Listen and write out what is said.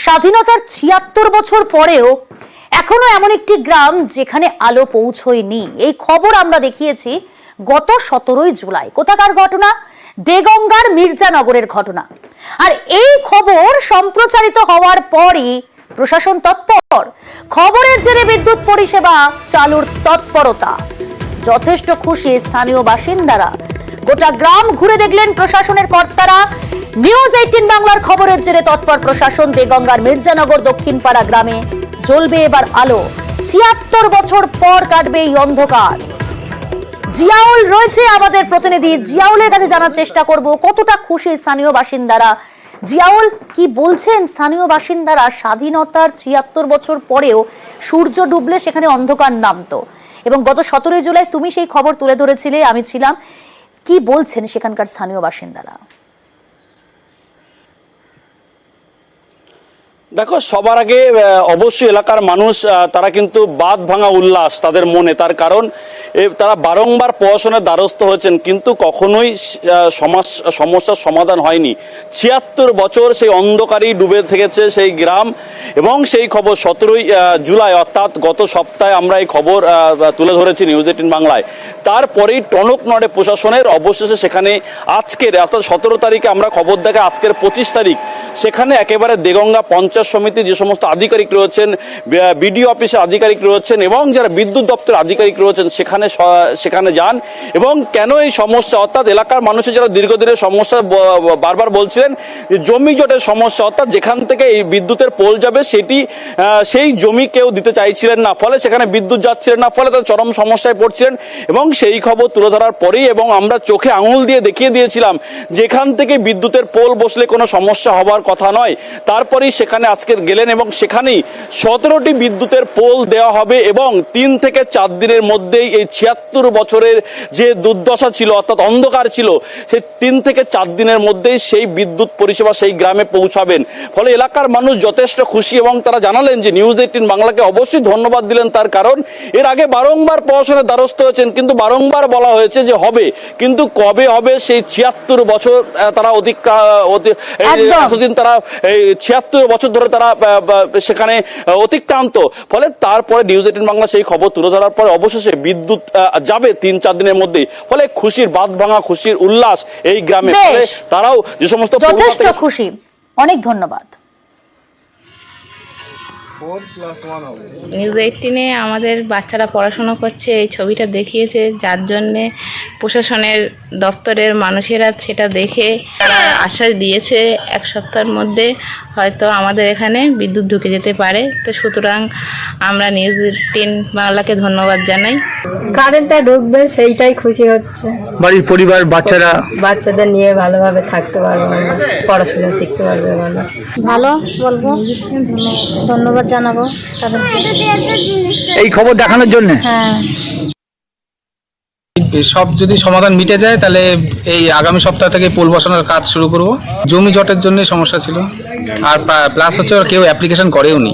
স্বাধীনতার ৭৬ বছর পরেও এখনো এমন একটি গ্রাম যেখানে আলো পৌঁছয়নি। এই খবর আমরা দেখিয়েছি গত ১৭ই জুলাই। কোথাকার ঘটনা? দেগঙ্গার মির্জানগরের ঘটনা। আর এই খবর সম্প্রচারিত হওয়ার পরই প্রশাসন তৎপর। খবরের জেরে বিদ্যুৎ পরিষেবা চালুর তৎপরতা। যথেষ্ট খুশি স্থানীয় বাসিন্দারা। গোটা গ্রাম ঘুরে দেখলেন প্রশাসনের কর্তারা। নিউজ 18 বাংলার খবরের জেরে তৎপর প্রশাসন। দেগঙ্গার মির্জানগর দক্ষিণপাড়া গ্রামে জ্বলবে এবার আলো। ৭৬ বছর পর কাটবে এই অন্ধকার। জিয়াউল রয়েছে আমাদের প্রতিনিধি, জিয়াউলের কাছে জানার চেষ্টা করব কতটা খুশি স্থানীয় বাসিন্দারা। জিয়াউল, কি বলছেন স্থানীয় বাসিন্দারা? স্বাধীনতার ৭৬ বছর পরেও সূর্য ডুবলে সেখানে অন্ধকার নামতো, এবং গত ১৭ই জুলাই তুমি সেই খবর তুলে ধরেছিলে, আমি ছিলাম। কি বলছেন সেখানকার স্থানীয় বাসিন্দারা? দেখো, সবার আগে অবশ্যই এলাকার মানুষ তারা কিন্তু বাঁধ ভাঙা উল্লাস তাদের মনে। তার কারণ তারা বারংবার প্রশাসনের দ্বারস্থ হয়েছেন, কিন্তু কখনোই সমস্যার সমাধান হয়নি। ৭৬ বছর সেই অন্ধকারেই ডুবে থেকেছে সেই গ্রাম। এবং সেই খবর ১৭ই জুলাই অর্থাৎ গত সপ্তাহে আমরা এই খবর তুলে ধরেছি নিউজ 18 বাংলায়। তারপরেই টনক নড়ে প্রশাসনের। অবশেষে সেখানে আজকের অর্থাৎ ১৭ তারিখে আমরা খবর দেখা, আজকের ২৫ তারিখ সেখানে একেবারে দেগঙ্গা পঞ্চায়েত সমিতি যে সমস্ত আধিকারিক রয়েছেন, বিডিও অফিসের আধিকারিক রয়েছেন এবং যারা বিদ্যুৎ দপ্তরের আধিকারিক রয়েছেন সেখানে যান। এবং কেন এই সমস্যা, অর্থাৎ এলাকার মানুষের যারা দীর্ঘদিনের সমস্যা বারবার বলছিলেন যে জমি জটের সমস্যা, অর্থাৎ যেখান থেকে এই বিদ্যুতের পোল যাবে সেই জমি কেউ দিতে চাইছিলেন না, ফলে সেখানে বিদ্যুৎ যাচ্ছিলেন না, ফলে তারা চরম সমস্যায় পড়ছিলেন। এবং সেই খবর তুলে ধরার পরেই এবং আমরা চোখে আঙুল দিয়ে দেখিয়ে দিয়েছিলাম যেখান থেকে বিদ্যুতের পোল বসলে কোনো সমস্যা হবার কথা নয়। তারপরেই সেখানে আজকে গেলেন এবং সেখানেই ১৭টি বিদ্যুতের পোল দেওয়া হবে এবং ৩ থেকে ৪ দিনের মধ্যেই এই ৭৬ বছরের যে দুর্দশা ছিল অর্থাৎ অন্ধকার ছিল, সেই ৩ থেকে ৪ দিনের মধ্যেই সেই বিদ্যুৎ পরিষেবা সেই গ্রামে পৌঁছাবেন। ফলে এলাকার মানুষ যথেষ্ট খুশি এবং তারা জানালেন যে নিউজ 18 বাংলাকে অবশ্যই ধন্যবাদ দিলেন। তার কারণ এর আগে বারংবার প্রশাসনের দ্বারস্থ হয়েছেন, কিন্তু বারংবার বলা হয়েছে যে হবে, কিন্তু কবে হবে সেই ৭৬ বছর তারা এতদিন তারা এই ৭৬ বছর ধরে তারা সেখানে অতিক্রান্ত। ফলে তারপরে নিউজ 18 বাংলা সেই খবর তুলে ধরার পরে অবশেষে বিদ্যুৎ যাবে 3-4 দিনের মধ্যেই। ফলে খুশির বাঁধ ভাঙা, খুশির উল্লাস এই গ্রামে। তারাও যে সমস্ত যথেষ্ট খুশি। অনেক ধন্যবাদ। নিউজ 18-এ আমাদের বাচ্চারা পড়াশোনা করছে, এই ছবিটা দেখিয়েছে, যার জন্যে প্রশাসনের দপ্তরের মানুষেরা সেটা দেখে তারা আশ্বাস দিয়েছে 1 সপ্তাহের মধ্যে হয়তো আমাদের এখানে বিদ্যুৎ ঢুকে যেতে পারে। তো সুতরাং আমরা নিউজ 18 বাংলাকে ধন্যবাদ জানাই। কারেন্টটা ঢুকবে সেইটাই খুশি হচ্ছে। বাড়ির পরিবার বাচ্চাদের নিয়ে ভালোভাবে থাকতে পারবে, পড়াশোনা শিখতে পারবে। ভালো বলবো, ধন্যবাদ জানাবো এই খবর দেখানোর জন্য। হ্যাঁ, সব যদি সমাধান মিটে যায় তাহলে এই আগামী সপ্তাহ থেকে পোল বসানোর কাজ শুরু করব। জমি জটের জন্য সমস্যা ছিল, আর প্লাস হচ্ছে কেউ অ্যাপ্লিকেশন করেও নি।